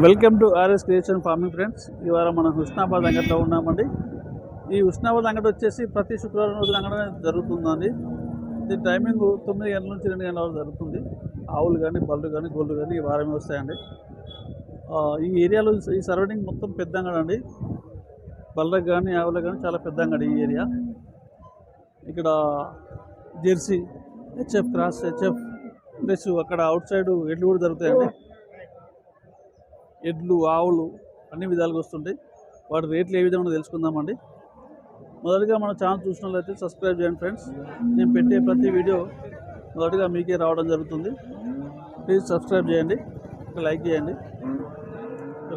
Welcome to RS creation farming friends. ఇవాళ మనం హుస్నాబాద్ అంగట్లో ఉన్నామండి. ఈ హుస్నాబాద్ అంగడి వచ్చేసి ప్రతి శుక్రవారం రోజున అంగడి జరుగుతుందండి. దీని టైమింగ్ 9 గంటల నుంచి 2 గంటల వరకు జరుగుతుంది. ఆవులు కానీ బళ్ళు కానీ గోళ్ళు కానీ ఈ వారమే వస్తాయండి. ఈ ఏరియాలో ఈ సరౌండింగ్ మొత్తం పెద్ద అంగడి అండి. బళ్ళకు కానీ ఆవులకు కానీ చాలా పెద్ద అంగడి ఈ ఏరియా. ఇక్కడ Jersey, HF cross, HF plus అక్కడ అవుట్ సైడ్ ఎడ్లు కూడా జరుగుతాయండి. ఎడ్లు ఆవులు అన్ని విధాలుగా వస్తుంటాయి. వాటి రేట్లు ఏ విధంగా తెలుసుకుందామండి. మొదటిగా మన ఛానల్ చూసినట్లయితే సబ్స్క్రైబ్ చేయండి ఫ్రెండ్స్. నేను పెట్టే ప్రతి వీడియో మొదటిగా మీకే రావడం జరుగుతుంది. ప్లీజ్ సబ్స్క్రైబ్ చేయండి, లైక్ చేయండి.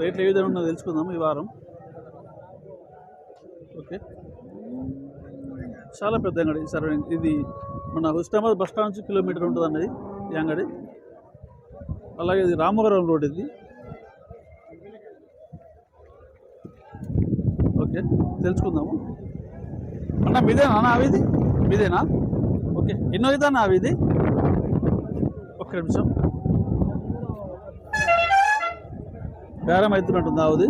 రేట్లు ఏ విధంగా ఉన్నదో తెలుసుకుందాం ఈ వారం. ఓకే, చాలా పెద్ద అంగడి ఈ సరౌండింగ్. ఇది మన హుస్నాబాద్ బస్ స్టాండ్ నుంచి కిలోమీటర్ ఉంటుంది అన్నది ఈ అంగడి. అలాగే ఇది రామవరం రోడ్. ఇది ఓకే, తెలుసుకుందాము. అన్న మీదేనా అన్న అవిది? మీదేనా? ఓకే, ఎన్నో అవుతానా అవిది? ఒక్క నిమిషం. బేరం అవుతున్నట్టుంది ఆవుది.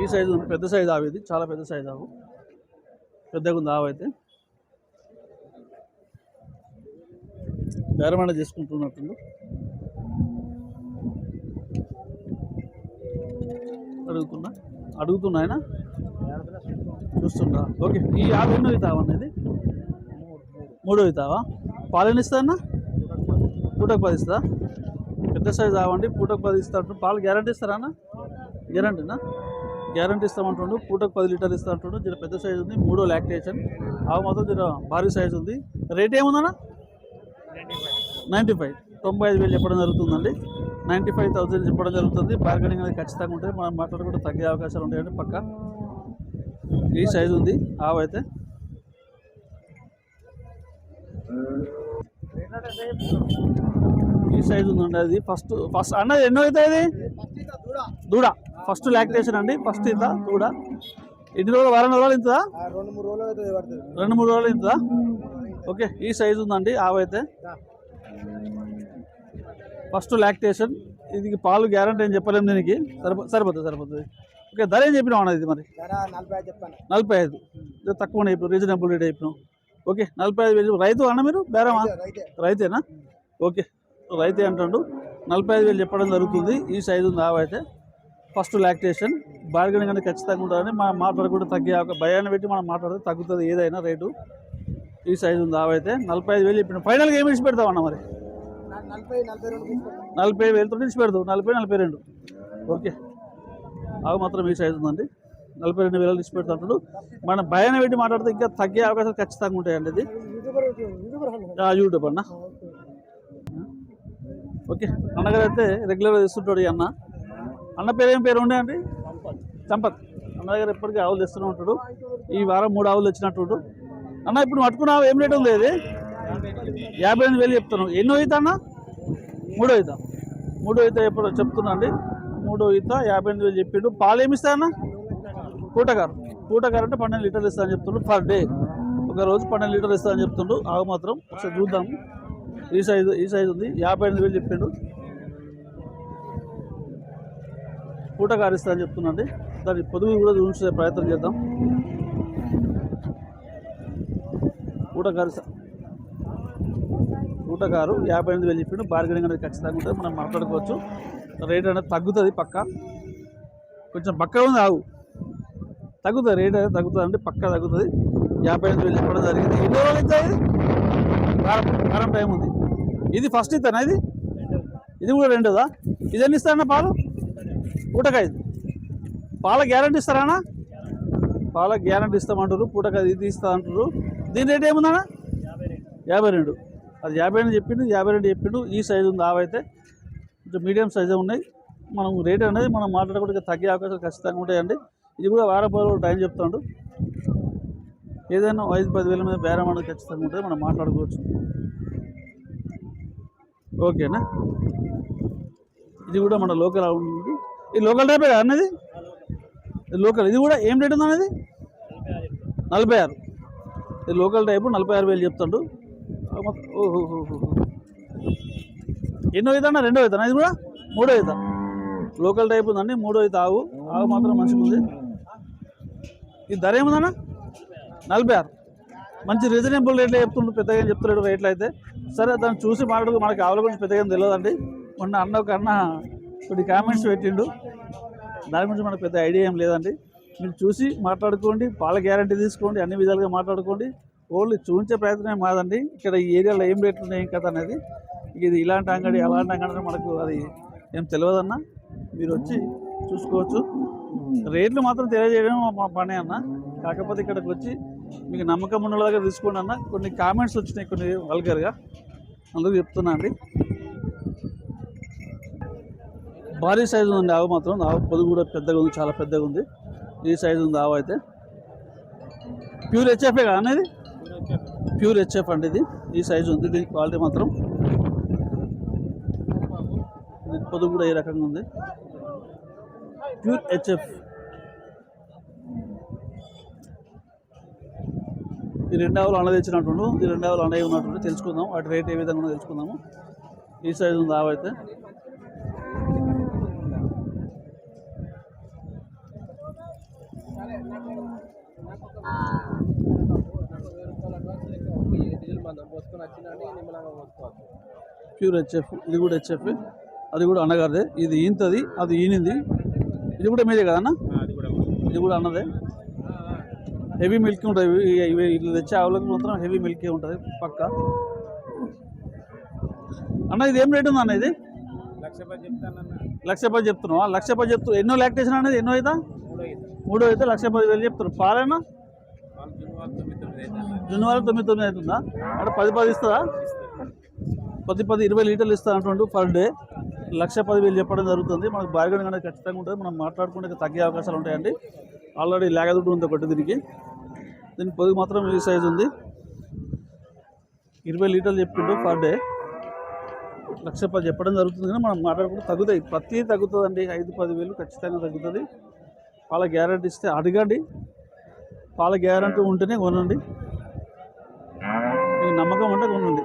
ఈ సైజు పెద్ద సైజు ఆవు, ఇది చాలా పెద్ద సైజు ఆవు. పెద్దగా ఉంది ఆవు అయితే. బేరం అనేది చేసుకుంటున్నట్టుంది. అడుగుతున్నా ఆయన చూస్తుంటా. ఓకే, ఈ ఆవు ఎన్నో అవుతావా అనేది? 3 అవుతావా? పాలు ఎన్ని ఇస్తా అన్న? పూటకు 10 ఇస్తా. పెద్ద సైజు ఆవండి, పూటకు 10 ఇస్తా అంటుండు. పాలు గ్యారంటీ ఇస్తారా అన్న? గ్యారంటీనా? గ్యారంటీ ఇస్తామంటుండు. పూటకు 10 లీటర్లు ఇస్తా అంటుండు. జర పెద్ద సైజు ఉంది. 3వ లాక్టేషన్ ఆవు మాత్రం జర భారీ సైజు ఉంది. రేట్ ఏముందన్నా? 95, 95,000 చెప్పడం జరుగుతుందండి. 95,000 చెప్పడం జరుగుతుంది. బార్గెనింగ్ అనేది ఖచ్చితంగా ఉంటుంది. మనం మాట్లాడుకుంటే తగ్గే అవకాశాలు ఉంటాయండి పక్క. ఈ సైజు ఉంది ఆవు అయితే. ఈ సైజు ఉందండి. అది ఫస్ట్ అన్నది ఎన్నో అవుతుంది? దూడ ఫస్ట్ లాక్టేషన్ అండి. ఫస్ట్ ఇంత దూడ. ఎన్ని రోజులు? వారం రోజులు ఇంతదా? 2-3 రోజులు ఇంతదా? ఓకే, ఈ సైజు ఉందండి ఆవు అయితే. First lactation. ఇది పాలు గ్యారంటీ అని చెప్పలేము దీనికి. సరిపోతుంది. ఓకే, ధర ఏం చెప్పినావు అన్నది? మరి 45 తక్కువ ఇప్పుడు రీజనబుల్ రేట్ అయిపోయినావు. ఓకే, 45,000. రైతు అన్న మీరు? బేరమా? రైతేనా? ఓకే, రైతే అంటాడు. 45,000 చెప్పడం జరుగుతుంది. ఈ సైజు ఉంది ఆవు అయితే. First lactation. బార్గెనింగ్ అనేది ఖచ్చితంగా ఉంటుందని మనం మాట్లాడుకుంటే తగ్గే భయాన్ని పెట్టి మనం మాట్లాడితే తగ్గుతుంది ఏదైనా రేటు. ఈ సైజు ఉంది ఆవు అయితే. 45,000 చెప్పిన. ఫైనల్గా ఏమి ఇచ్చి పెడతావు అన్న మరి? 40,000 నుంచి పెడతావు. 40, 42. ఓకే, ఆవు మాత్రం ఈ సైజు ఉందండి. 42,000 ఇచ్చి పెడతాడు. మనం భయాన్ని పెట్టి మాట్లాడితే ఇంకా తగ్గే అవకాశాలు ఖచ్చితంగా ఉంటాయండి. ఇది యూట్యూబ్ అన్న. ఓకే, అన్నగారు అయితే రెగ్యులర్గా తెస్తుంటాడు ఈ అన్న పేరు ఏం పేరు ఉండే అండి? సంపత్. అన్న దగ్గర ఎప్పటికీ ఆవులు తెస్తూనే ఉంటాడు. ఈ వారం 3 ఆవులు తెచ్చినట్టు. అన్న ఇప్పుడు పట్టుకున్న ఆవు ఏం రేట్ ఉంది? ఇది 58,000 చెప్తాను. ఎన్నో అవుతా అన్న? 3 అవుతా. 3 అవుతా ఎప్పుడు చెప్తున్నా అండి. 3 అవుతా 58,000 చెప్పిండు. పాలు ఏమి ఇస్తా అన్న? పూటకారు అంటే 12 లీటర్లు ఇస్తా అని చెప్తుండు పర్ డే. ఒక రోజు 12 లీటర్లు ఇస్తా అని చెప్తుండు. ఆవు మాత్రం ఒకసారి చూద్దాం. ఈ సైజు ఉంది. 58,000 చెప్పిండు. పూటకారు ఇస్తా అని చెప్తున్నాండి. దాని పొదుగు కూడా చూసే ప్రయత్నం చేద్దాం. పూటకారు 58,000 చెప్పిండు. బార్గెనింగ్ అనేది ఖచ్చితంగా ఉంటుంది. మనం మాట్లాడుకోవచ్చు. రేట్ అనేది తగ్గుతుంది పక్క. కొంచెం పక్క ఉంది ఆవు. తగ్గుతుంది రేట్ అనేది తగ్గుతుంది అండి. పక్క తగ్గుతుంది. 55,000 చెప్పడం జరిగింది. ఎన్ని రోజులు ఇస్తాయి? వారం టైం ఉంది. ఇది ఫస్ట్ ఇస్తానా? ఇది కూడా 2దా? ఇది ఎన్ని ఇస్తారన్నా పాలు? పూటకాయ. పాల గ్యారంటీ ఇస్తారా? పాల గ్యారంటీ ఇస్తామంటారు. పూటకాయ ఇది ఇస్తా అంటారు. దీని రేట్ ఏముందన్నా? 52. అది 52 చెప్పిండు. 52 చెప్పిండు. ఈ సైజు ఉంది ఆవు అయితే. కొంచెం మీడియం సైజే ఉన్నాయి. మనం రేట్ అనేది మనం మాట్లాడుకుంటే తగ్గే అవకాశాలు ఖచ్చితంగా ఉంటాయండి. ఇది కూడా వారం 10 రోజులు టైం చెప్తాడు. ఏదైనా 5-10,000 మీద బేరం అనేది ఖచ్చితంగా ఉంటుంది. మనం మాట్లాడుకోవచ్చు. ఓకేనా? ఇది కూడా మన లోకల్ ఉంది. ఇది లోకల్ టైపే కదా అన్నది? లోకల్. ఇది కూడా ఏం రేట్ ఉంది అనేది? 46. ఇది లోకల్ టైపు. 46,000 చెప్తాడు. ఓహో, ఎన్నో అవుతా? 2వ అవుతానా? ఇది కూడా 3వ అవుతా. లోకల్ టైప్ ఉందండి. 3 అయితే ఆవు మాత్రం మంచిగా ఉంది. ఈ ధర ఏముందన్న 46. మంచి రీజనబుల్ రేట్లో చెప్తుండ్రు, పెద్దగా చెప్తున్నాడు రేట్లు అయితే. సరే దాన్ని చూసి మాట్లాడుకు, మనకి ఆవుల గురించి పెద్దగా తెలియదండి. మొన్న ఒక అన్న కొన్ని కామెంట్స్ పెట్టిండు, దాని గురించి మనకు పెద్ద ఐడియా ఏం లేదండి. మీరు చూసి మాట్లాడుకోండి, పాల గ్యారంటీ తీసుకోండి, అన్ని విధాలుగా మాట్లాడుకోండి. ఓన్లీ చూపించే ప్రయత్నం కాదండి. ఇక్కడ ఈ ఏరియాలో ఏం రేట్లు ఉన్నాయి ఏం కథ అనేది, ఇది ఇలాంటి అంగడి అలాంటి అంగడి మనకు అది ఏం తెలియదన్న. మీరు వచ్చి చూసుకోవచ్చు. రేట్లు మాత్రం తెలియజేయడం మా పని అన్న. కాకపోతే ఇక్కడికి వచ్చి మీకు నమ్మకం ఉన్న దగ్గర తీసుకోండి అన్న. కొన్ని కామెంట్స్ వచ్చినాయి కొన్ని వల్గర్గా, అందుకు చెప్తున్నా అండి. భారీ సైజు ఉంది ఆవు మాత్రం. ఆవు పొదుగు కూడా పెద్దగా ఉంది, చాలా పెద్దగా ఉంది. ఈ సైజు ఉంది ఆవు అయితే. ప్యూర్ హెచ్ఎఫ్ఏ కదా అనేది, ప్యూర్ హెచ్ఎఫ్ అండి ఇది. ఈ సైజు ఉంది, దీని క్వాలిటీ మాత్రం. దీని పొదుగు కూడా ఏ రకంగా ఉంది, ప్యూర్ హెచ్ఎఫ్. ఈ 2 ఆవులు అన్న తెచ్చినట్టుండు, ఈ 2 ఆవులు అన్నయ్య ఉన్నట్టుండి తెలుసుకుందాం. వాటి రేట్ ఏ విధంగా తెలుసుకుందాము. ఈ సైజు ఉంది ఆవు అయితే. ప్యూర్ హెచ్ఎఫ్, ఇది కూడా హెచ్ఎఫ్. అది కూడా అన్నగారిదే. ఇది ఈంతది, అది ఈనింది. ఇది కూడా మీదే కదన్నా, ఇది కూడా అన్నదే. హెవీ మిల్క్ ఉంటుంది. ఇట్లా తెచ్చే ఆవులకు మాత్రం హెవీ మిల్కే ఉంటుంది పక్క. అన్న ఇది ఏం రేట్ ఉంది అన్న? ఇది 1,10,000 చెప్తున్నావా? 1,10,000 చెప్తూ ఎన్నో లాక్టేషన్ అనేది ఎన్నో అవుతా? 3 అయితే 1,10,000 చెప్తున్నారు. పాలేనా జున్నువారు 9 అవుతుందా? అంటే 10 ఇస్తుందా? 10 20 లీటర్లు ఇస్తా అంటుండు పర్ డే. 1,10,000 చెప్పడం జరుగుతుంది. మనకు బార్గెనింగ్ అనేది ఖచ్చితంగా ఉంటుంది. మనం మాట్లాడుకుంటే తగ్గే అవకాశాలు ఉంటాయండి. ఆల్రెడీ లేగదుడ్డు ఉంది ఒకటి దీనికి. దీని పొదుగు మాత్రం ఈ సైజు ఉంది. 20 లీటర్లు చెప్పిండు పర్ డే. 1,10,000 చెప్పడం జరుగుతుంది. కానీ మనం మాట్లాడుకుంటే తగ్గుతాయి, ప్రతి తగ్గుతుందండి. 5-10 ఖచ్చితంగా తగ్గుతుంది. పాల గ్యారంటీ ఇస్తే అడగండి. పాల గ్యారంటీ ఉంటేనే కొనండి. మీకు నమ్మకం అంటే కొనండి.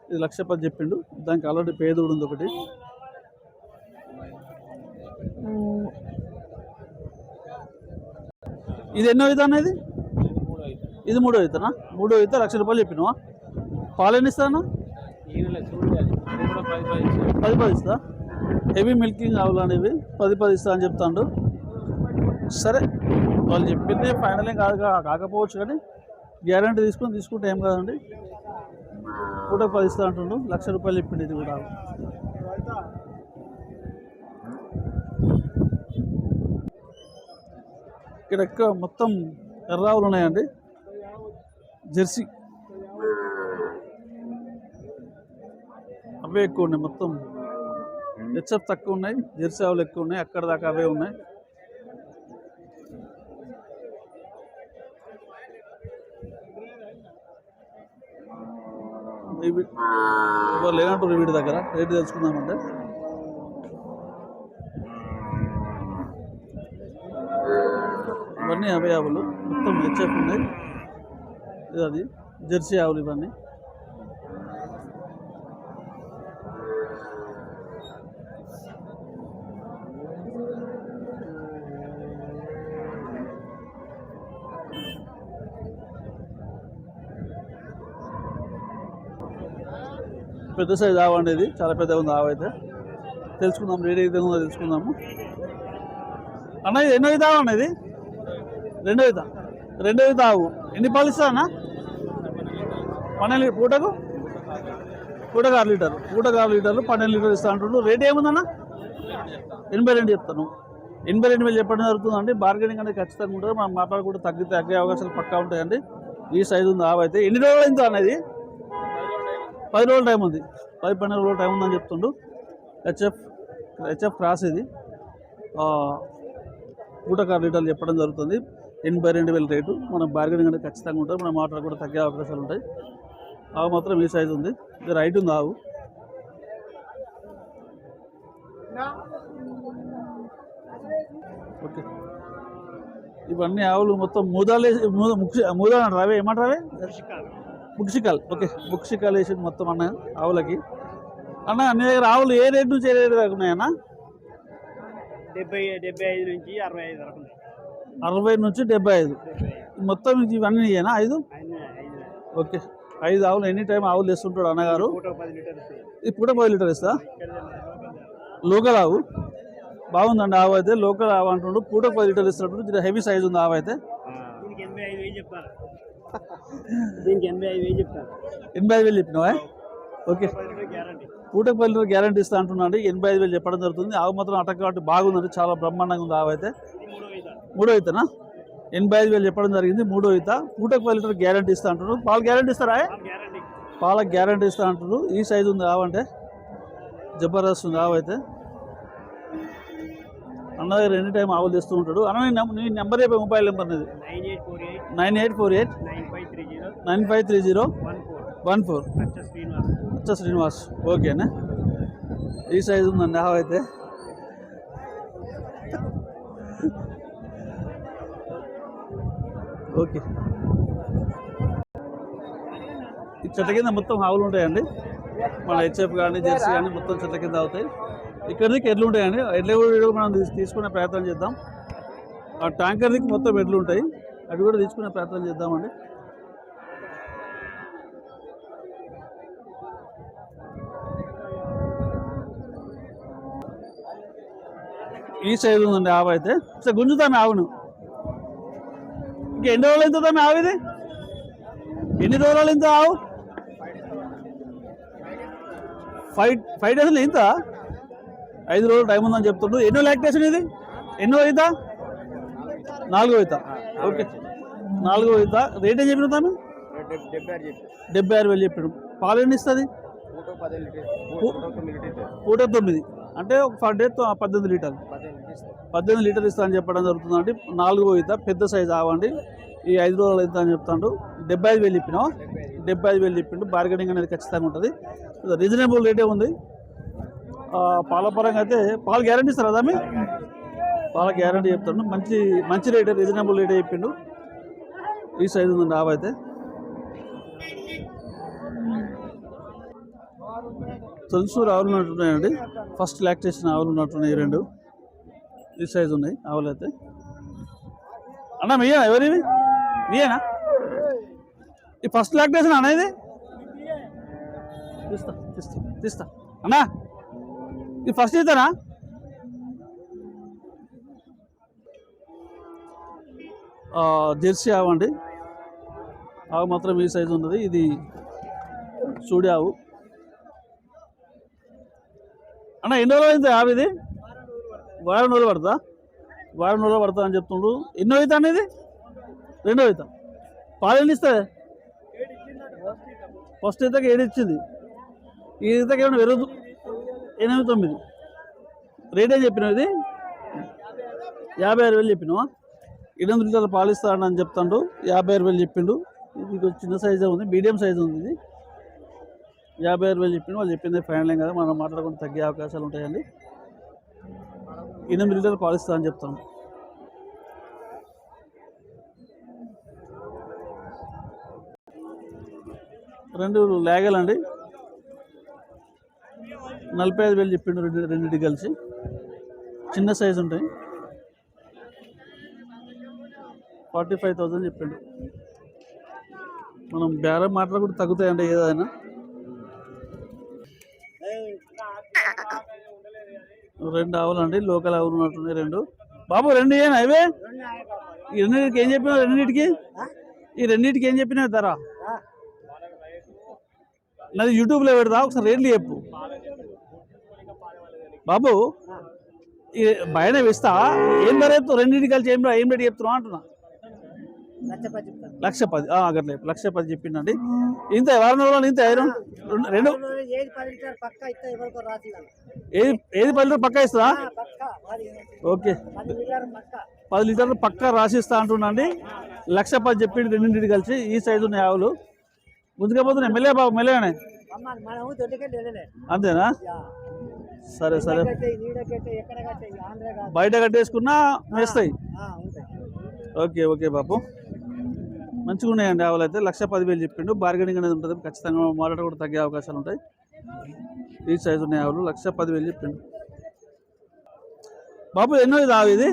ఇది 1,10,000 చెప్పిండు. దానికి ఆల్రెడీ పేదోడు ఉంది ఒకటి. ఇది ఎన్నో అవుతా అనేది? ఇది 3 అవుతానా? 3 అయితే 1,00,000 రూపాయలు చెప్పినావా? పాలు ఎన్ని ఇస్తానా? 10 ఇస్తా. హెవీ మిల్కింగ్ ఆవులు అనేవి 10 ఇస్తా అని చెప్తాడు. సరే, వాళ్ళు చెప్పింది ఫైనల్ ఏం కాకపోవచ్చు, కానీ గ్యారంటీ తీసుకుంటే ఏం కాదండి. కూడా 10 ఇస్తా అంటుండు. 1,00,000 రూపాయలు చెప్పిండు. ఇది కూడా ఇక్కడ ఎక్కువ మొత్తం ఎర్రావులు ఉన్నాయండి. జెర్సీ అవే ఎక్కువ ఉన్నాయి. మొత్తం హెచ్ఎఫ్ తక్కువ ఉన్నాయి, జెర్సీ ఆవులు ఎక్కువ ఉన్నాయి. అక్కడ దాకా అవే ఉన్నాయి. ఎవరు లేనంటారు వీడి దగ్గర. రేటు తెలుసుకుందామంటే ఇవన్నీ అవే ఆవులు, మొత్తం హెచ్ఎఫ్ ఉన్నాయి. ఇది అది జెర్సీ ఆవులు ఇవన్నీ. పెద్ద సైజు ఆవు అనేది, చాలా పెద్దగా ఉంది ఆవు అయితే. తెలుసుకుందాం, రేట్ ఏ విధంగా ఉందో తెలుసుకుందాము. అన్న ఇది ఎన్నో అవుతా అనేది? 2 అవుతా ఆవు. ఎన్ని పాలు ఇస్తా అన్న? 12 పూటకు 6 లీటర్లు. 12 లీటర్లు ఇస్తా అంటుండ్రు. రేట్ ఏముందన్న? 82 చెప్తాను. 82,000 చెప్పడం జరుగుతుందండి. బార్గెనింగ్ అనేది ఖచ్చితంగా ఉంటుంది. మనం మాట్లాడుకుంటే తగ్గే అవకాశాలు పక్కా ఉంటాయండి. ఈ సైజు ఉంది ఆవు అయితే. ఎన్ని రోజులు అయిందో అనేది? 10 రోజుల టైం ఉంది. 10-12 రోజుల టైం ఉందని చెప్తుండు. హెచ్ఎఫ్ క్రాస్ ఇది. 6 లీటర్లు చెప్పడం జరుగుతుంది. 82,000 రేటు. మనం బార్గెనింగ్ అనేది ఖచ్చితంగా ఉంటుంది. మనం మాట్లాడుకుంటే తగ్గే అవకాశాలు ఉంటాయి. ఆవు మాత్రం ఈ సైజు ఉంది. ఇది రైట్ ఉంది ఆవు. ఓకే, ఇవన్నీ ఆవులు మొత్తం మూదాలు అంటారు. ఏమంటారు? ముక్సికాల్. ఓకే, ముక్సికాల్ వేసి మొత్తం అన్న ఆవులకి. అన్న నీ దగ్గర ఆవులు ఏ రేటు నుంచి ఏ రేటు దాకా ఉన్నాయన్నా? 75 నుంచి 65 వరకు ఉన్నాయి. 60 నుంచి 75. మొత్తం ఇవన్నీ ఇయ్యేనా 5? ఓకే 5 ఆవులు ఎనీ టైం ఆవులు తెస్తుంటాడు అన్నగారు. ఈ పూట 10 లీటర్ ఇస్తా. లోకల్ ఆవు బాగుందండి. ఆవు అయితే లోకల్ ఆవు అంటుండు. పూట 10 లీటర్ ఇస్తున్నట్టు హెవీ సైజ్ ఉంది ఆవు అయితే. 85,000 చెప్పినావా? ఓకే పూటకు 10 లీటర్ గ్యారంటీ ఇస్తా అంటున్నాడు. 85,000 చెప్పడం జరుగుతుంది. ఆవు మాత్రం అటక్ కాబట్టి బాగుందండి, చాలా బ్రహ్మాండంగా ఉంది ఆవు అయితే. మూడో ఈతనా? 85,000 చెప్పడం జరిగింది. మూడో ఈత పూటకు 10 లీటర్ గ్యారంటీ ఇస్తా అంటున్నారు. పాలు గ్యారంటీ ఇస్తారా? పాలకు గ్యారంటీ ఇస్తా అంటున్నారు. ఈ సైజు ఉంది ఆవు అంటే జబర్దస్త్ ఉంది ఆవు అయితే. అన్న దగ్గర ఎనీ టైం ఆవులు తెస్తూ ఉంటాడు. అన్న నీ నెంబర్ చెప్పే మొబైల్ నెంబర్ అనేది 9848 9530 14. అచ్చ శ్రీనివాస్. ఓకేనా? ఈ సైజు ఉందండి ఆవు అయితే. ఓకే ఈ చెట్ల కింద మొత్తం ఆవులు ఉంటాయండి. మన హెచ్ఎఫ్ కానీ జెర్సీ కానీ మొత్తం చెట్ల కింద అవుతాయి. ఇక్కడ దిక్కు ఎడ్లు ఉంటాయండి. ఎడ్ల కూడా మనం తీసుకునే ప్రయత్నం చేద్దాం. ఆ ట్యాంకర్ దిక్కు మొత్తం ఎడ్లు ఉంటాయి, అవి కూడా తీసుకునే ప్రయత్నం చేద్దామండి. ఈ సైజు ఉందండి ఆవు అయితే. గుంజుతామే ఆవును. ఇంకా ఎన్ని రోజులు ఇంత ఆవు ఇది? ఎన్ని రోజులు ఇంత ఆవు? 5 డేస్ ఇంత 5 రోజులు టైం ఉందని చెప్తుండ్రు. ఎన్నో లాక్టేషన్ ఇది? ఎన్నో అవుతా? 4వ అవుతా. ఓకే 4వ అవుతా. రేట్ ఏం చెప్పిన తాను? 76,000 చెప్పాడు. పాలు ఎన్ని ఇస్తుంది? పూట 9 అంటే ఒక పర్ డే 18 లీటర్లు. 18 లీటర్లు ఇస్తా అని చెప్పడం జరుగుతుందండి. 4వ ఈత పెద్ద సైజు ఆవండి. ఈ 5 రోజులు ఎంత అని చెప్తాడు. 75,000 చెప్పినావు. 75,000 చెప్పిండు. బార్గెనింగ్ అనేది ఖచ్చితంగా ఉంటుంది. రీజనబుల్ రేటే ఉంది. పాల పరంగా అయితే పాలు గ్యారంటీ ఇస్తారు కదా మీ? పాల గ్యారంటీ చెప్తాడు. మంచి రేటే, రీజనబుల్ రేటే చెప్పిండు. ఈ సైజు ఉందండి ఆవు అయితే. తొలిసూరు ఆవులు ఉన్నట్టున్నాయండి. ఫస్ట్ లాక్టేషన్ ఆవులు ఉన్నట్టున్నాయి 2. ఈ సైజు ఉన్నాయి ఆవులు అయితే. అన్న మీయేనా? ఎవరివి? మీయేనా? ఈ ఫస్ట్ లాక్టేషన్ అనేది తీస్తా అన్నా. ఇది ఫస్ట్ ఇస్తానా? జెర్సీ ఆవు అండి. ఆవు మాత్రం ఈ సైజు ఉన్నది. ఇది చూడి ఆవు. అన్న ఎన్ని రోజులు అయింది ఆవు ఇది? వారం రోజులు పడుతుందా? వారం రోజులు పడుతుంది అని చెప్తుండ్రు. ఎన్నో అవుతా అనేది? 2వ అవుతా. పాలు ఎన్ని ఇస్తుంది? ఫస్ట్ ఈతకి 7 ఇచ్చింది. ఈ ఈతకి ఏమైనా పెరుగుతు 8, 9. రేట్ ఏం చెప్పినావు? ఇది 56,000 చెప్పినావా? 800 లీటర్లు పాలు ఇస్తాడని చెప్తాడు. 56,000 చెప్పిండు. ఇది కొంచెం చిన్న సైజే ఉంది, మీడియం సైజు ఉంది. ఇది 56,000 చెప్పిండు. వాళ్ళు చెప్పింది ఫైనల్ కదా, మనం మాట్లాడుకుంటే తగ్గే అవకాశాలు ఉంటాయండి. 8 లీటర్లు పాలు ఇస్తాడని చెప్తాను. రెండు లేగలండి. 45,000 చెప్పిండు. రెండింటికి కలిసి చిన్న సైజు ఉంటాయి. 45,000 చెప్పిండు. మనం బేరం మాట్లాడుకుంటే తగ్గుతాయండి ఏదైనా. రెండు ఆవులండి, లోకల్ ఆవులు ఉన్నట్టున్నాయి 2. బాబు 2 ఏనా అవే? ఈ రెండింటికి ఏం చెప్పినావు? ఈ రెండింటికి ఏం చెప్పినావు ధర? నాది యూట్యూబ్లో పెడతా, ఒకసారి రేట్లు చెప్పు బాబు. ఈ బయట ఇస్తా ఏం ధర చెప్తావు? రెండింటికి కలిసి ఏం రేటు చెప్తున్నావు అంటున్నా? 1,10,000. అట్లే 1,10,000 చెప్పిందండి. ఇంత వారం రోజులు ఇంత 2 ఏది 10 లీటర్ పక్కా ఇస్తుందా? ఓకే 10 లీటర్లు పక్కా రాసిస్తా అంటున్నాండి. 1,10,000 చెప్పింది రెండింటికి కలిసి. ఈ సైజు ఉన్నాయి ఆవులు. ముందుగా పోతున్నాయి మెల్లే బాబు, మెల్లగానే అంతేనా? సరే బయట కట్టేసుకున్నా వేస్తాయి. ఓకే బాబు మంచిగా ఉన్నాయండి ఆవులు అయితే. 1,10,000 చెప్పిండు. బార్గెనింగ్ అనేది ఉంటుంది ఖచ్చితంగా. మాట్లాడ కూడా తగ్గే అవకాశాలు ఉంటాయి. ఈ సైజు ఉన్నాయి ఆవులు 1,10,000 చెప్పిండు. బాబు ఎన్నో ఇది ఆవు ఇది?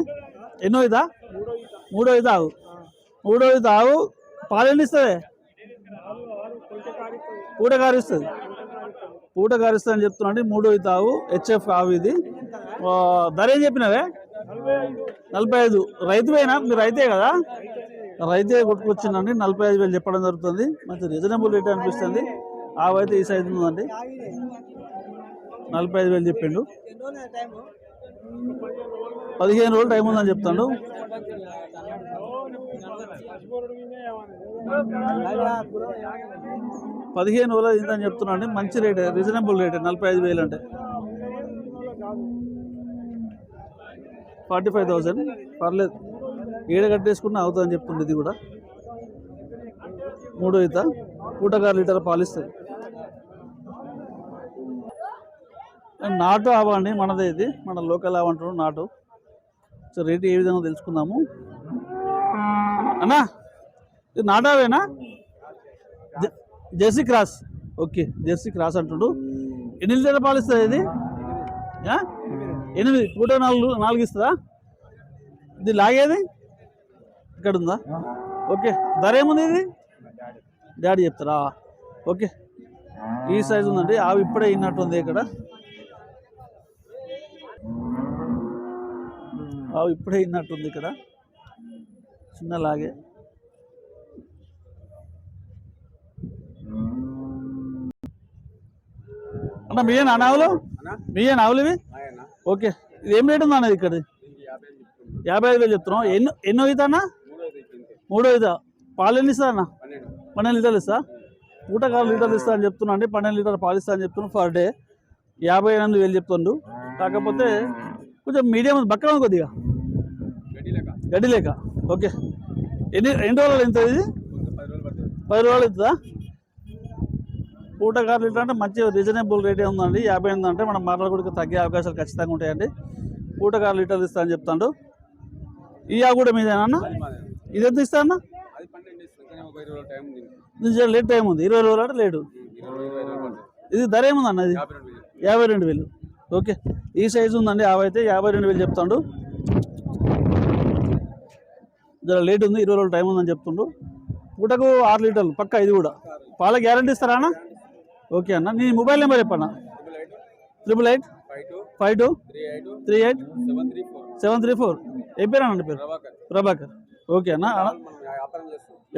ఎన్నో ఇదా? మూడో ఇది ఆవు. మూడో ఇది ఆవు పాలు ఎన్ని ఇస్తుంది? పూట కారిస్తుంది. పూట కారిస్తుంది అని చెప్తున్నాండి. మూడో ఇది ఆవు హెచ్ఎఫ్ ఆవు ఇది. ధర ఏం చెప్పినవే? 45. రైతువేనా? మీరు రైతే కదా? రైతే కొట్టుకొచ్చిందండి. 45,000 చెప్పడం జరుగుతుంది. మంచి రీజనబుల్ రేట్ అనిపిస్తుంది. ఆవు అయితే ఈ సైజు ఉందండి. 45,000 చెప్పిండు. 15 రోజులు టైం ఉందని చెప్తాడు. 15 రోజులు ఇందని చెప్తున్నాండి. మంచి రేట్, రీజనబుల్ రేట్ 45,000 అంటే 45,000 పర్లేదు. ఏడ కట్టేసుకున్నా అవుతుందని చెప్తుంది. ఇది కూడా మూడో ఈత పూటగారు లీటర్ పాలిస్తుంది. నాటు ఆవు అండి మనదే. ఇది మన లోకల్ ఆవు అంటారు నాటు. సో రేటు ఏ విధంగా తెలుసుకుందాము. అన్నా ఇది నాటావేనా? Jersey cross. Okay jersey cross అంటుడు. ఎన్ని లీటర్ పాలిస్తుంది ఇది? 8. పూట 4 ఇస్తుందా? ఇది లాగేది ఇక్కడ ఉందా? ఓకే ధర ఏముంది ఇది? డాడీ చెప్తారా? ఓకే ఈ సైజు ఉందండి. ఆవు ఇప్పుడే ఇన్నట్టుంది. ఇక్కడ ఆవు ఇప్పుడే ఇన్నట్టుంది. ఇక్కడ చిన్న లాగే. అన్న మీయేనా ఆవులు? మీయేనా ఆవులు ఇవి? ఓకే ఇది ఏం రేట్ ఉందా అన్నది? ఇక్కడ 55,000 చెప్తున్నాం. ఎన్నో ఈత అన్న? మూడో ఈత. పాలు ఎన్ని ఇస్తా అన్న? 12 లీటర్లు ఇస్తా. పూటకాలు లీటర్లు ఇస్తా అని చెప్తున్నా అండి. 12 లీటర్ పాలు ఇస్తా అని చెప్తున్నాను. పర్ డే 58,000 చెప్తుండు. కాకపోతే కొంచెం మీడియం బక్కగా కొద్దిగా గడ్డి లేక. ఓకే ఎన్ని రోజులు ఎంత? ఇది 10 రోజులు అవుతుందా? పూటకారు లీటర్ అంటే మంచి రీజనబుల్ రేటే ఉందండి. 58 అంటే మనం మాట్లాడుకుంటే తగ్గే అవకాశాలు ఖచ్చితంగా ఉంటాయండి. పూటకారు లీటర్లు ఇస్తా అని చెప్తాడు. ఈ ఆవు కూడా మీదేనా అన్న? ఇది ఎంత ఇస్తా అన్న? లేట్ టైం ఉంది. 20 రోజులు అంటే లేటు. ఇది ధర ఏముంది అన్న? ఇది 52,000. ఓకే ఈ సైజు ఉందండి. ఆవు అయితే 52,000 చెప్తాడు. జర లేట్ ఉంది. 20 రోజులు టైం ఉందని చెప్తుండు. పూటకు 6 లీటర్లు పక్క. ఇది కూడా పాల గ్యారంటీ ఇస్తారా అన్న? ఓకే అన్న నీ మొబైల్ నెంబర్ చెప్పన్నా. 8852383734. ఏ పేరు అన్న? పేరు ప్రభాకర్. ఓకే అన్న.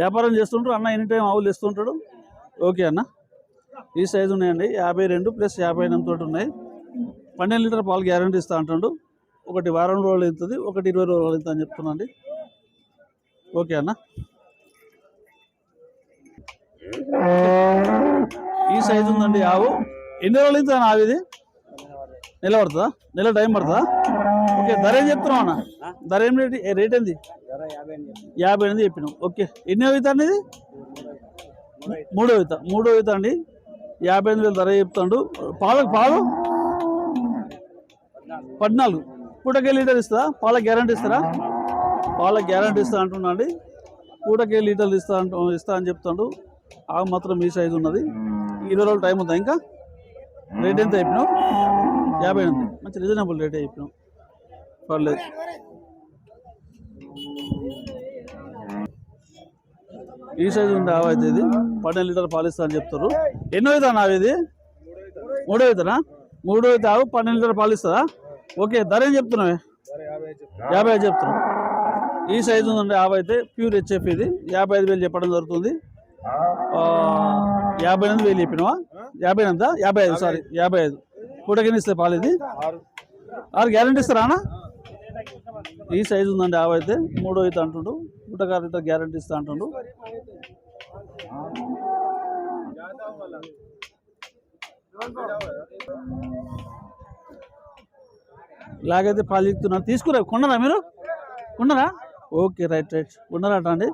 వ్యాపారం చేస్తుంటారు అన్న. ఎనీ టైం ఆవులు ఇస్తుంటాడు. ఓకే అన్న ఈ సైజు ఉన్నాయండి. 52 + 58 తోటి ఉన్నాయి. 12 లీటర్ పాలు గ్యారంటీ ఇస్తా అంటాడు. ఒకటి వారం రోజులు అవుతుంది, ఒకటి 20 రోజులు అవుతుంది అని చెప్తున్నాండి. ఓకే అన్న ఈ సైజు ఉందండి ఆవు. ఎన్ని రోజులు అవుతుంది అన్న ఆవు? ఇది నెల పడుతుందా? నెల టైం పడుతుందా? ఓకే ధర ఏం చెప్తున్నావు అన్న? ధర ఏం రేట్ ఏంది? 58 చెప్పినావు. ఓకే ఎన్ని అవుతా అండి? ఇది మూడో అవుతా అండి. 58,000 ధర చెప్తాడు. పాలు 14. పూటకే లీటర్ ఇస్తుందా? పాల గ్యారంటీ ఇస్తారా? పాల గ్యారంటీ ఇస్తా అంటున్నా అండి. పూటకే లీటర్లు ఇస్తా అని చెప్తాడు. ఆవు మాత్రం ఈ సైజు ఉన్నది. 20 రోజులు టైం ఉందా? ఇంకా రేట్ ఎంత చెప్పినావు? 58. మంచి రీజనబుల్ రేటే చెప్పినావు. పర్లేదు. ఈ సైజు ఉంది ఆవు అయితే. ఇది 12 లీటర్ పాలు ఇస్తా అని చెప్తారు. ఎన్నో అవుతా ఆవు? ఇది మూడో అవుతానా? మూడో అయితే ఆవు 12 లీటర్ పాలు ఇస్తుందా? ఓకే ధర ఏం చెప్తున్నావే? 55 చెప్తున్నావు. ఈ సైజు ఉందండి ఆవు అయితే. Pure HF. ఇది 55,000 చెప్పడం జరుగుతుంది. 58,000 చెప్పినావా? 58 55 సారీ 55. పూటకిని ఇస్తే పాలు ఇది 6 గ్యారంటీ ఇస్తారా అన్న? ఈ సైజు ఉందండి ఆవు అయితే. మూడో అయితే అంటుండు. పూటకారు లీటర్ గ్యారంటీ ఇస్తా అంటుండు. ఇలాగైతే పాలు ఇస్తున్నారు. తీసుకురా కొన్నారా మీరు? కొన్నారా? ఓకే రైట్ కొన్నారట అండి.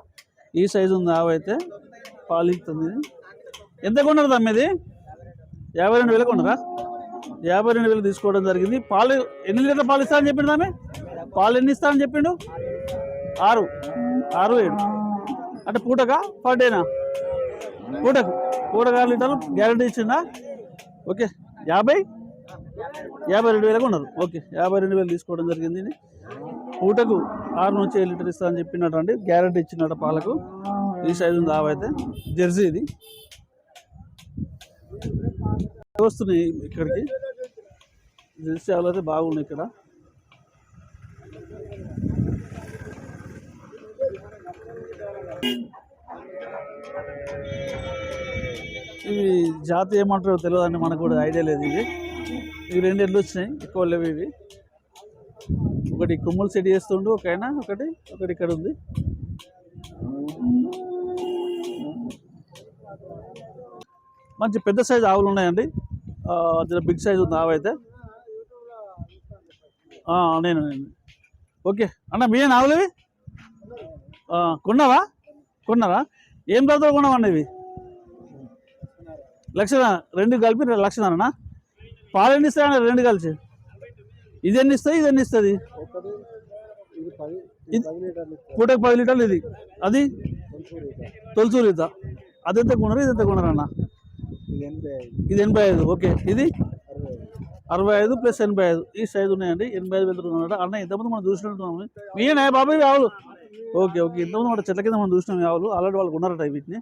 ఈ సైజు ఉంది ఆవు అయితే. పాలు ఇస్తుంది. ఎంత కొన్నారు తమ్మిది? 52,000 కొన్నారా? 52,000 తీసుకోవడం జరిగింది. పాలు ఎన్ని లీటర్ పాలు ఇస్తా అని చెప్పిండు ఆమె? పాలు ఎన్ని ఇస్తా అని చెప్పిండు? 6 7 అంటే పూటకా పర్ డేనా? పూటకు 6 లీటర్లు గ్యారంటీ ఇచ్చిందా? ఓకే 52,000 ఉన్నారు. ఓకే, 52,000 తీసుకోవడం జరిగింది. పూటకు 6 నుంచి 7 లీటర్ ఇస్తా అని చెప్పినట్టు అండి, గ్యారెంటీ ఇచ్చినట్టు పాలకు. ఈ సైజు ఉంది ఆవైతే, జెర్సీ ఇది. వస్తున్నాయి ఇక్కడికి జెర్సీ ఆవులు అయితే బాగున్నాయి ఇక్కడ. ఇవి జాతి ఏమంటారో తెలియదండి, మనకు కూడా ఐడియా లేదు. ఇవి 2 ఎడ్లు వచ్చినాయి, ఎక్కువ లేవు ఇవి. ఒకటి కొమ్ములు సెట్ చేస్తుండు ఒకైనా, ఒకటి ఇక్కడ ఉంది. మంచి పెద్ద సైజు ఆవులు ఉన్నాయండి. బిగ్ సైజు ఉంది ఆవైతే. నేను ఓకే అన్న, మీరేనా ఆవులు ఇవి? కొన్నారా? ఏం ధరతో కొన్నామన్న ఇవి? 1,00,000 రెండు కలిపి 1,00,000 పాలు ఎన్ని ఇస్తాయి అన్న రెండు కలిసి? ఇది ఎన్ని ఇస్తుంది, ఇది ఎన్ని ఇస్తుంది? పూటకు 10 లీటర్లు. ఇది అది తొలచూరు ఇద్దా. అది ఎంత కొనరు, ఇది ఎంత కొనరు అన్న? ఇది 85. ఓకే, ఇది 65 + 85. ఈ సైజు ఉన్నాయండి. 85,000 కొన్నాడు అన్న. ఇంతకుముందు మనం చూసినట్టున్నాము. మీనా బాబాయ్ ఆవులు? ఓకే, ఇంతకుముందు మన చెట్ల కింద మనం చూసినాం ఆవులు. ఆల్రెడీ వాళ్ళు కొన్నారట వీటిని.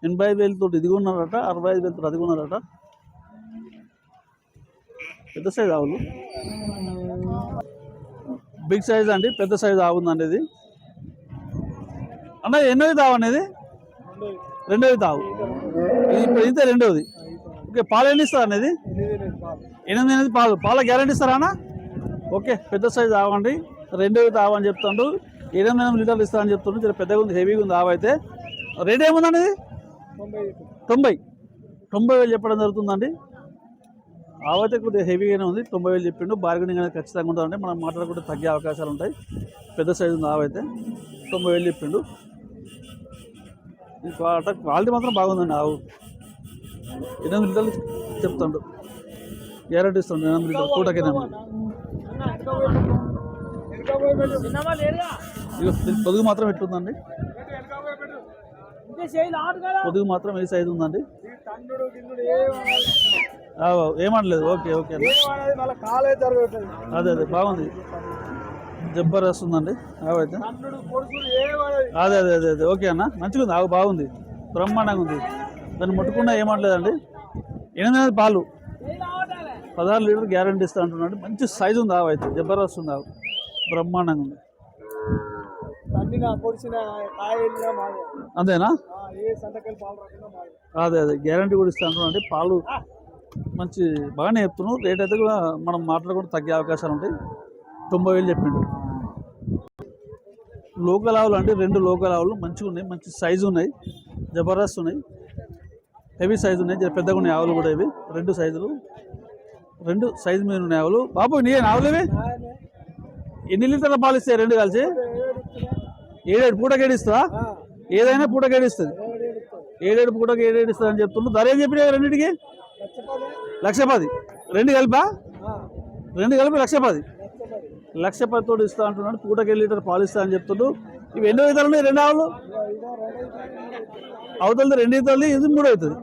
85,000 తోటి ఇది కొన్నారట, 65,000 తోటి అది కొన్నారట. పెద్ద సైజు ఆవులు, బిగ్ సైజ్ అండి, పెద్ద సైజు ఆవు ఉందండి ఇది. అన్న ఎన్నోది తావు అనేది? రెండోది తావు. ఇది ఇప్పుడు అయితే రెండోది. ఓకే, పాలు ఎన్ని ఇస్తారు అనేది? 8 పాల గ్యారెంటీ ఇస్తారా అన్న? ఓకే, పెద్ద సైజు ఆవండి, రెండోది తావు అని చెప్తాడు. 8 లీటర్లు ఇస్తారని చెప్తుండ్రు. చాలా పెద్దగా ఉంది, హెవీగా ఉంది ఆవు అయితే. రేట్ ఏముందండి ఇది? 90,000 చెప్పడం జరుగుతుందండి. ఆవు అయితే కొద్దిగా హెవీగానే ఉంది. 90,000 చెప్పిండు. బార్గెనింగ్ అనేది ఖచ్చితంగా ఉంటుందండి. మనం మాట్లాడుకుంటే తగ్గే అవకాశాలు ఉంటాయి. పెద్ద సైజు ఉంది ఆవు అయితే. 90,000 చెప్పిండు. క్వాలిటీ మాత్రం బాగుందండి ఆవు. 8 లీటర్లు చెప్తాడు, గ్యారెంటీ ఇస్తాడు. 8 లీటర్లు పూటకేనా? పొదుగు మాత్రం ఎట్లుందండి? పొదుగు మాత్రం ఏ సైజు ఉందండి? ఏమనలేదు. ఓకే, అదే బాగుంది, జబర్దస్త్ ఉందండి ఆవు అయితే. అదే ఓకే అన్న, మంచిగా ఉంది ఆవు, బాగుంది, బ్రహ్మాండంగా ఉంది. దాన్ని ముట్టుకున్నా ఏమనలేదండి. 8 పాలు, 16 లీటర్ గ్యారెంటీ ఇస్తా అంటున్నాడు. మంచి సైజు ఉంది ఆవు అయితే, జబర్దస్త్ ఉంది ఆవు, బ్రహ్మాండంగా ఉంది. అంతేనా? అదే గ్యారెంటీ కూడా ఇస్తా అంటున్నాడు. పాలు మంచి బాగానే చెప్తున్నావు. రేట్ అయితే కూడా మనం మాట్లాడుకుంటే తగ్గే అవకాశాలు ఉంటాయి. 90,000 చెప్పిండు. లోకల్ ఆవులు అంటే 2 లోకల్ ఆవులు మంచిగా ఉన్నాయి, మంచి సైజు ఉన్నాయి, జబర్దస్త్ ఉన్నాయి, హెవీ సైజు ఉన్నాయి, పెద్దగా ఉన్నాయి ఆవులు కూడా. ఇవి 2 సైజులు, 2 సైజు మీద ఉన్నాయి ఆవులు. బాబు నీ ఆవులు ఇవి ఎన్ని లీటర్ల పాలు ఇస్తాయి 2 కలిసి? 7 పూటకి ఏడిస్తా? ఏదైనా పూటకి ఏడిస్తుంది. 7 పూటకి 7 ఇస్తుంది అని చెప్తున్నాడు. ధర ఏం చెప్పినా రెండింటికి? 1,10,000. 2 కలిపా? 2 కలిపి 1,10,000. 1,10,000 తోటి ఇస్తా అంటున్నాడు. పూటకి 7 లీటర్ పాలు ఇస్తా అని చెప్తున్నాడు. ఇవి ఎన్నో ఇతరులు ఉన్నాయి 2 ఆవులు? అవతలది 2 ఇతరులు, ఇది 3 అవుతుంది.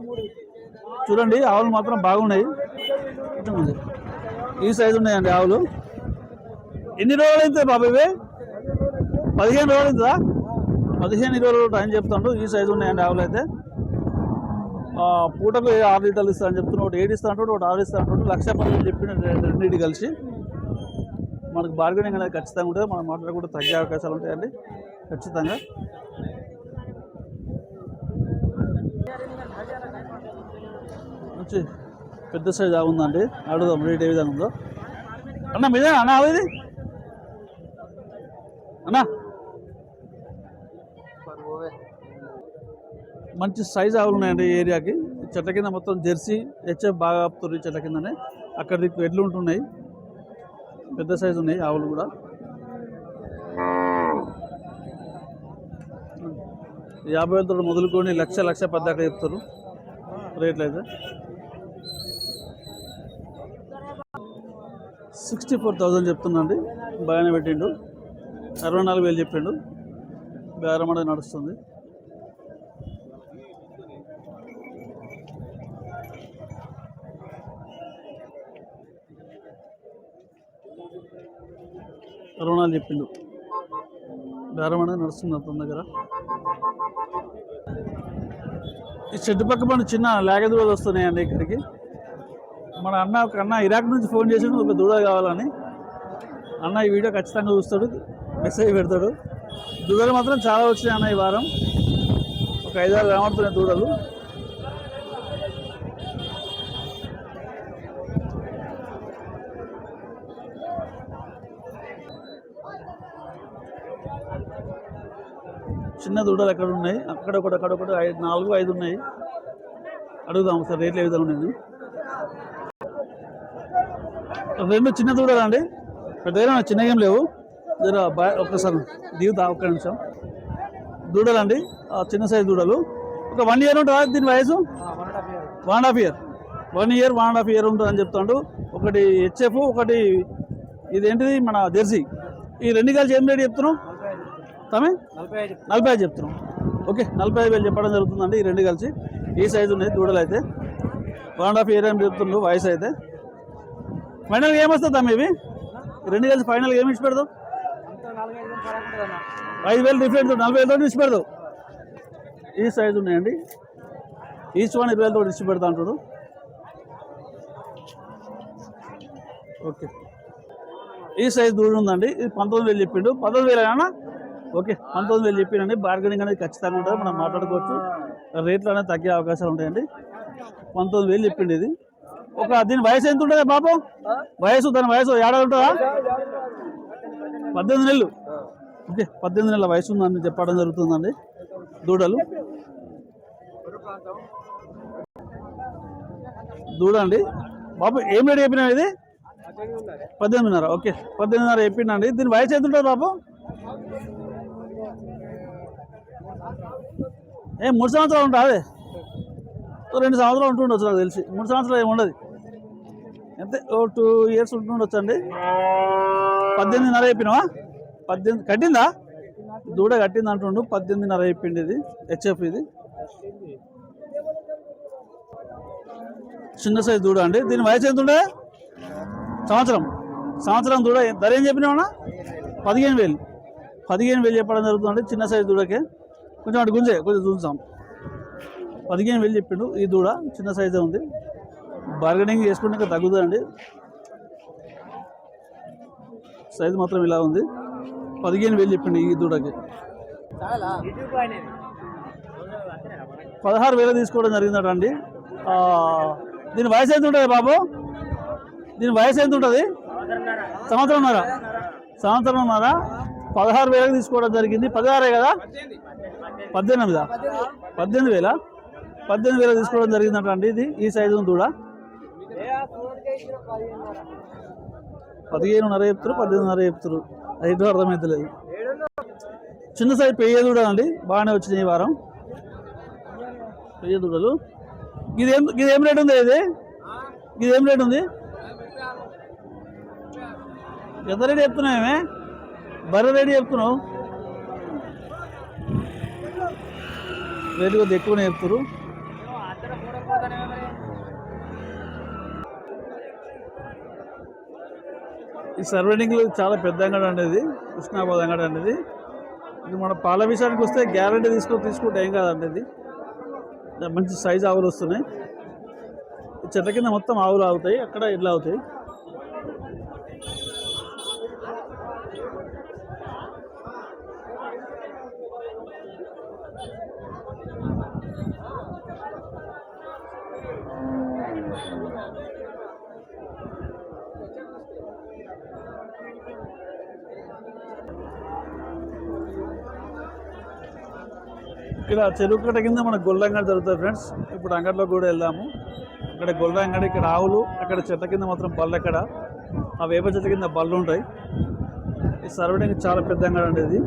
చూడండి ఆవులు మాత్రం బాగున్నాయి, ఈ సైజు ఉన్నాయండి ఆవులు. ఎన్ని రోజులు అవుతాయి బాబు ఇవి? 15 రోజులు అవుతుందా? 15-20 రోజులు టైం చెప్తాడు. ఈ సైజు ఉన్నాయండి ఆవులు అయితే. పూటకు 6 లీటర్లు ఇస్తా అని చెప్తున్నాడు. ఒకటి 7 ఇస్తా అంటాడు, ఒకటి 6 ఇస్తా అంటాడు. 1,10,000 చెప్పిన రెండింటి కలిసి మనకు బార్గెనింగ్ అనేది ఖచ్చితంగా ఉంటుంది. మనం మాట్లాడుకుంటే తగ్గే అవకాశాలు ఉంటాయండి ఖచ్చితంగా. మంచి పెద్ద సైజు ఆవు ఉందండి. అడుగుదాం రేట్ ఏ విధంగా ఉందో. అన్న మీదే అన్న ఆవు ఇది? అన్నా మంచి సైజు ఆవులు ఉన్నాయండి ఈ ఏరియాకి. చెట్ల కింద మొత్తం జెర్సీ, హెచ్ఎఫ్ బాగా ఆపుతారు ఈ చెట్ల కిందనే. అక్కడ దిక్కు ఎడ్లు ఉంటున్నాయి, పెద్ద సైజు ఉన్నాయి ఆవులు కూడా. 50,000 మొదలుకొని 1,00,000 దాకా చెప్తారు రేట్లు అయితే. 64,000 చెప్తుందండి. బాగానే పెట్టిండు. 64,000 చెప్పిండు. బేరం అనేది నడుస్తుంది. రుణాలు చెప్పిండు. బేరం అనేది నడుస్తుంది అతని దగ్గర. ఈ చెట్టు పక్క పని చిన్న లేగ దూడలు వస్తున్నాయండి ఇక్కడికి. మన అన్న ఇరాక్ నుంచి ఫోన్ చేసి ఒక దూడ కావాలని. అన్న ఈ వీడియో ఖచ్చితంగా చూస్తాడు, మెసేజ్ పెడతాడు. దూడలు మాత్రం చాలా వచ్చినాయి అన్న ఈ వారం. ఒక 5-6 కనబడుతున్నాయి దూడలు. చిన్న దూడలు ఎక్కడ ఉన్నాయి, అక్కడొకటి 4-5 ఉన్నాయి. అడుగుదాం సార్ రేట్లు ఏ విధంగా ఉన్నాయి. 2 చిన్న దూడలు అండి, పెద్దగా చిన్న ఏం లేవు. ఒక్కసారి దిగుతా ఒక్క నిమిషం. దూడలు అండి, చిన్న సైజు దూడలు. ఒక 1 ఇయర్ ఉంటుందా దీని వయసు? 1.5 ఇయర్. 1.5 ఇయర్ ఉంటుంది అని చెప్తాడు. ఒకటి హెచ్ఎఫ్, ఒకటి ఇదేంటిది మన జెర్సీ. ఈ 2 కలిసి ఏం రేటు చెప్తున్నావు? తమే 45 చెప్తున్నాం. ఓకే, 45,000 చెప్పడం జరుగుతుందండి ఈ 2 కలిసి. ఈ సైజు ఉన్నాయి దూడలు అయితే. 1.5 ఇయర్ అని చెప్తున్నాడు వయసు అయితే. ఫైనల్గా ఏమొస్తుంది తమ్మి ఇవి 2 కలిసి? ఫైనల్గా ఏమి ఇచ్చి పెడతావు? 5,000 డిఫరెంట్, 40,000 ఇచ్చి పెడతావు. ఈ సైజు ఉన్నాయండి, ఈచ్ 1 20,000 ఇచ్చి పెడతా అంటాడు. ఓకే, ఈ సైజు దూరం ఉందండి. ఇది 19,000 చెప్పిండు. 19,000 అన్న? ఓకే, 19,000 చెప్పిండండి. బార్గెనింగ్ అనేది ఖచ్చితంగా ఉంటుంది, మనం మాట్లాడుకోవచ్చు. రేట్లు అనేది తగ్గే అవకాశాలు ఉంటాయండి. 19,000 చెప్పిండు ఇది. దీని వయసు ఎంత ఉంటుంది బాబు? దాని వయసు ఏడాది ఉంటుందా? 18 నెలలు. ఓకే, 18 నెలల వయసు ఉందని చెప్పడం జరుగుతుందండి దూడలు. దూడ అండి బాబు. ఏం రేటు చెప్పినా ఇది? 18,500. ఓకే, 18,500 చెప్పిండండి. దీని వయసు ఎంత ఉంటుంది బాబు? 3 సంవత్సరాలు ఉంటుంది. 2 సంవత్సరాలు ఉంటుండొచ్చు నాకు తెలిసి. 3 సంవత్సరాలు ఏమి ఉండదు, అంతే. 2 ఇయర్స్ ఉంటుండొచ్చు అండి. 18,500 చెప్పినావా? 18 కట్టిందా? దూడ కట్టింది అంటుండు. 18,500 చెప్పింది. ఇది హెచ్ఎఫ్. ఇది చిన్న సైజు దూడ అండి. దీని వయసు ఎంత ఉండే? సంవత్సరం దూడ. ధర ఏం చెప్పినావన్నా? 15,000 చెప్పడం జరుగుతుందండి చిన్న సైజు దూడకే. కొంచెం అటు కొంచెం చూసాం. 15,000 చెప్పిండు. ఈ దూడ చిన్న సైజే ఉంది. బార్గెనింగ్ చేసుకుంటే ఇంకా తగ్గుతుందండి. సైజు మాత్రం ఇలా ఉంది. 15,000 చెప్పిండు ఈ దూడకి. 16,000 తీసుకోవడం జరిగిందట అండి. దీని వయసు ఎంత ఉంటుంది బాబు? దీని వయసు ఎంత ఉంటుంది? సంవత్సరంన్నర. 16,000 తీసుకోవడం జరిగింది. 16 కదా? 18,000. 18,000 తీసుకోవడం జరిగిందట అండి. ఇది ఈ సైజు దూడ. 15,500 చెప్తారు, 18,500 చెప్తారు. రైతు అర్థమవుతలేదు. చిన్న సైజు పెయ్య దూడ అండి. బాగానే వచ్చినాయి ఈ వారం పెయ్య దూడలు. ఇదేం రేట్ ఉంది? ఇదేం రేట్ ఉంది? ఎంత రేటు చెప్తున్నావేమే? బర్రె రేటు చెప్తున్నావు. రేటు కొద్దిగా ఎక్కువనే చెప్తారు. ఈ సర్వైండింగ్లో చాలా పెద్ద అంగడి అనేది, కృష్ణాబాద్ అంగడి అనేది. ఇది మన పాల విషయానికి వస్తే గ్యారంటీ తీసుకుంటే ఏం కాదండి. ఇది మంచి సైజు ఆవులు వస్తున్నాయి. చెట్ల కింద మొత్తం ఆవులు ఆగుతాయి, అక్కడ ఇట్లా అవుతాయి. ఇక్కడ చెరువు కట్ట కింద మన గొల్ల అంగడి జరుగుతుంది ఫ్రెండ్స్. ఇప్పుడు అంగడిలో కూడా వెళ్దాము. ఇక్కడ గొల్ల అంగడి, ఇక్కడ ఆవులు, అక్కడ చెట్ల కింద మాత్రం బళ్ళు. అక్కడ ఆ వేప చెట్ల కింద బళ్ళు ఉంటాయి. ఈ సర్వైండింగ్ చాలా పెద్ద అంగడి అండి ఇది.